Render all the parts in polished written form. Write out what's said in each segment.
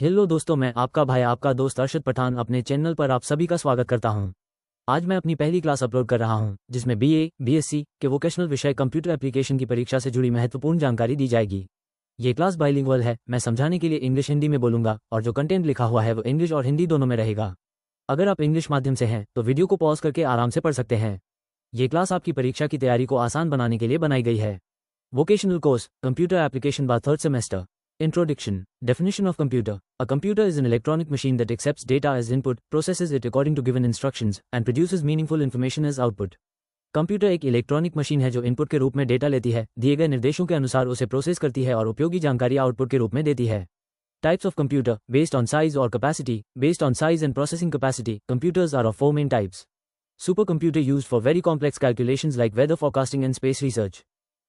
Hello दोस्तों, मैं आपका भाई आपका दोस्त अरशद पठान अपने चैनल पर आप सभी का स्वागत करता हूं। आज मैं अपनी पहली क्लास अपलोड कर रहा हूं जिसमें बीए, बीएससी के वोकेशनल विषय कंप्यूटर एप्लीकेशन की परीक्षा से जुड़ी महत्वपूर्ण जानकारी दी जाएगी। ये क्लास बाइलिंगुअल है, मैं समझाने के लिए इंग्लिश हिंदी में बोलूंगा और जो कंटेंट लिखा हुआ है वो इंग्लिश और हिंदी दोनों में रहेगा। अगर आप इंग्लिश माध्यम से हैं तो वीडियो को पॉज करके आराम से पढ़ सकते हैं। ये क्लास आपकी परीक्षा की तैयारी को आसान बनाने के लिए बनाई गई है। Vocational course computer application by third semester. Introduction. Definition of computer. A computer is an electronic machine that accepts data as input, processes it according to given instructions, and produces meaningful information as output. Computer एक electronic machine है जो input के रूप में data लेती है, दिए गए निर्देशों के अनुसार उसे प्रोसेस करती है और उपयोगी जानकारी आउटपुट के रूप में देती है। Types of computer. Based on size or capacity. Based on size and processing capacity, computers are of four main types. Supercomputer used for very complex calculations like weather forecasting and space research.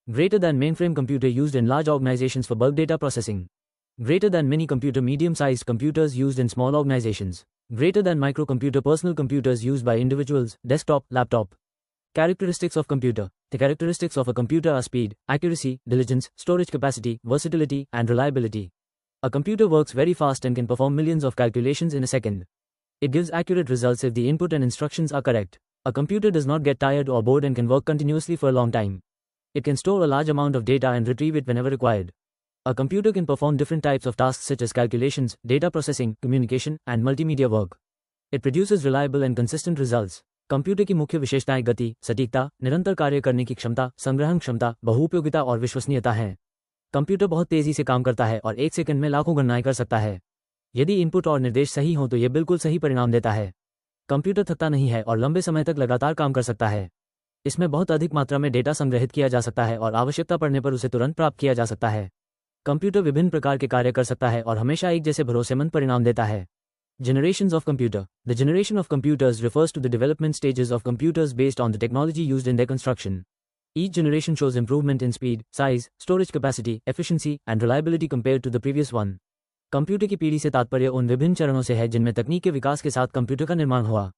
Greater than mainframe computer used in large organizations for bulk data processing. Greater than mini computer medium-sized computers used in small organizations. Greater than microcomputer personal computers used by individuals, desktop, laptop. Characteristics of computer. The characteristics of a computer are speed, accuracy, diligence, storage capacity, versatility, and reliability. A computer works very fast and can perform millions of calculations in a second. It gives accurate results if the input and instructions are correct. A computer does not get tired or bored and can work continuously for a long time. It can store a large amount of data and retrieve it whenever required. A computer can perform different types of tasks such as calculations, data processing, communication, and multimedia work. It produces reliable and consistent results. Computer की मुख्य विशेषताएं गति, सटीकता, निरंतर कार्य करने की क्षमता, संग्रहण क्षमता, बहुउपयोगिता और विश्वसनीयता हैं। कंप्यूटर बहुत तेजी से काम करता है और 1 सेकंड में लाखों गणनाएं कर सकता है। यदि इनपुट और निर्देश सही हों तो यह बिल्कुल सही परिणाम देता है। कंप्यूटर थकता नहीं है और लंबे समय तक लगातार काम कर सकता है। इसमें बहुत अधिक मात्रा में डेटा संग्रहित किया जा सकता है और आवश्यकता पड़ने पर उसे तुरंत प्राप्त किया जा सकता है। कंप्यूटर विभिन्न प्रकार के कार्य कर सकता है और हमेशा एक जैसे भरोसेमंद परिणाम देता है। Generations of computer. The generation of computers refers to the development stages of computers based on the technology used in their construction. Each generation shows improvement in speed, size, storage capacity, efficiency, and reliability compared to the previous one. Computer की पीढ़ी से तात्पर्य उन विभिन्न चरणों से है जिनमें तकनीक के विकास के साथ कंप्यूटर का निर्माण हुआ।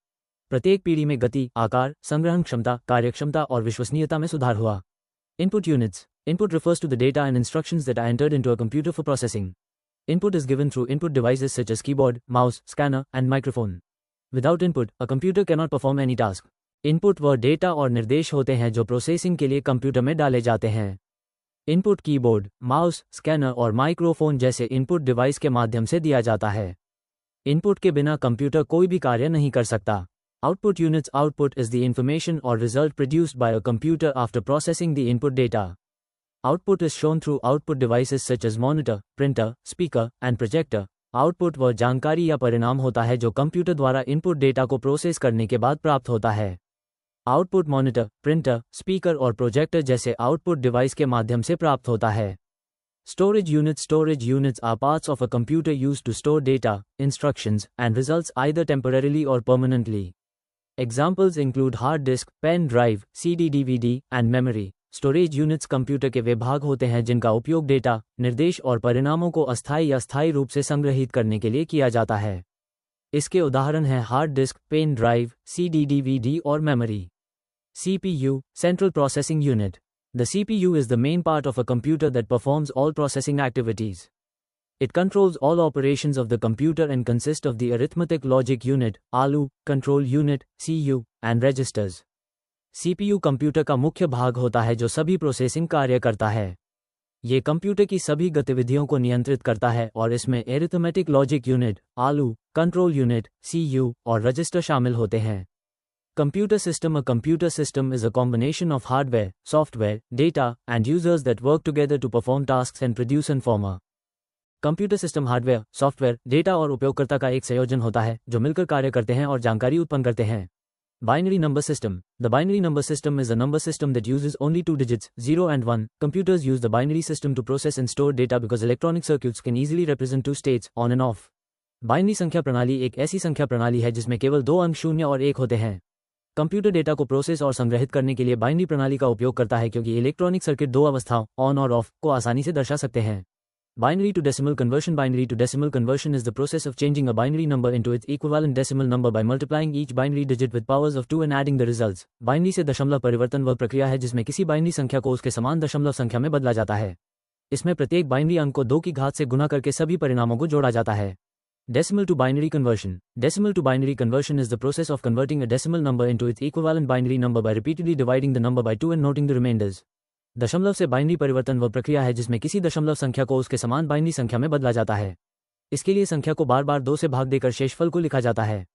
प्रत्येक पीढ़ी में गति, आकार, संग्रहण क्षमता, कार्यक्षमता और विश्वसनीयता में सुधार हुआ। Input units. Input refers to the data and instructions that are entered into a computer for processing. Input is given through input devices such as keyboard, mouse, scanner, and microphone. Without input, a computer cannot perform any task. Input वह data और निर्देश होते हैं जो processing के लिए computer में डाले जाते हैं। इनपुट कीबोर्ड, माउस, स्कैनर और माइक्रोफोन जैसे इनपुट डिवाइस के माध्यम से दिया जाता है। इनपुट के बिना कंप्यूटर कोई भी कार्य नहीं कर सकता। Output units. Output is the information or result produced by a computer after processing the input data. Output is shown through output devices such as monitor, printer, speaker, and projector. Output वह जानकारी या परिणाम होता है जो computer द्वारा input data को process करने के बाद प्राप्त होता है। आउटपुट मॉनिटर, प्रिंटर, स्पीकर और प्रोजेक्टर जैसे आउटपुट डिवाइस के माध्यम से प्राप्त होता है। Storage units. Storage units are parts of a computer used to store data, instructions, and results either temporarily or permanently. Examples include hard disk, pen drive, CD, DVD, and memory. Storage units computer के वे भाग होते हैं जिनका उपयोग data, निर्देश और परिणामों को अस्थायी या स्थायी रूप से संग्रहित करने के लिए किया जाता है। इसके उदाहरण हैं hard disk, pen drive, CD, DVD और memory. CPU, Central Processing Unit. The CPU is the main part of a computer that performs all processing activities. It controls all operations of the computer and consists of the arithmetic logic unit, ALU, control unit, CU, and registers. CPU computer का मुख्य भाग होता है जो सभी processing कार्य करता है। ये कंप्यूटर की सभी गतिविधियों को नियंत्रित करता है और इसमें arithmetic logic unit, ALU, control unit, CU, और रजिस्टर शामिल होते हैं। Computer system. A computer system is a combination of hardware, software, data, and users that work together to perform tasks and produce informer. Computer system hardware, software, data और उपयोगकर्ता का एक संयोजन होता है जो मिलकर कार्य करते हैं और जानकारी उत्पन्न करते हैं। Binary number system. The binary number system is a number system that uses only 2 digits, 0 and 1. Computers use the binary system to process and store data because electronic circuits can easily represent 2 states, on and off. Binary संख्या प्रणाली एक ऐसी संख्या प्रणाली है जिसमें केवल 2 अंक 0 और 1 होते हैं। कंप्यूटर डेटा को प्रोसेस और संग्रहित करने के लिए बाइनरी प्रणाली का उपयोग करता है क्योंकि इलेक्ट्रॉनिक सर्किट 2 अवस्थाओं, ऑन और ऑफ, को आसानी से दर्शा सकते हैं। Binary to decimal conversion. Binary to decimal conversion is the process of changing a binary number into its equivalent decimal number by multiplying each binary digit with powers of 2 and adding the results. Binary से दशमलव परिवर्तन वह प्रक्रिया है जिसमें किसी binary संख्या को उसके समान दशमलव संख्या में बदला जाता है। इसमें प्रत्येक बाइनरी अंक को 2 की घात से गुणा करके सभी परिणामों को जोड़ा जाता है। Decimal to binary conversion. Decimal to binary conversion is the process of converting a decimal number into its equivalent binary number by repeatedly dividing the number by 2 and noting the remainders. दशमलव से binary परिवर्तन वह प्रक्रिया है जिसमें किसी दशमलव संख्या को उसके समान बाइनरी संख्या में बदला जाता है। इसके लिए संख्या को बार बार 2 से भाग देकर शेषफल को लिखा जाता है।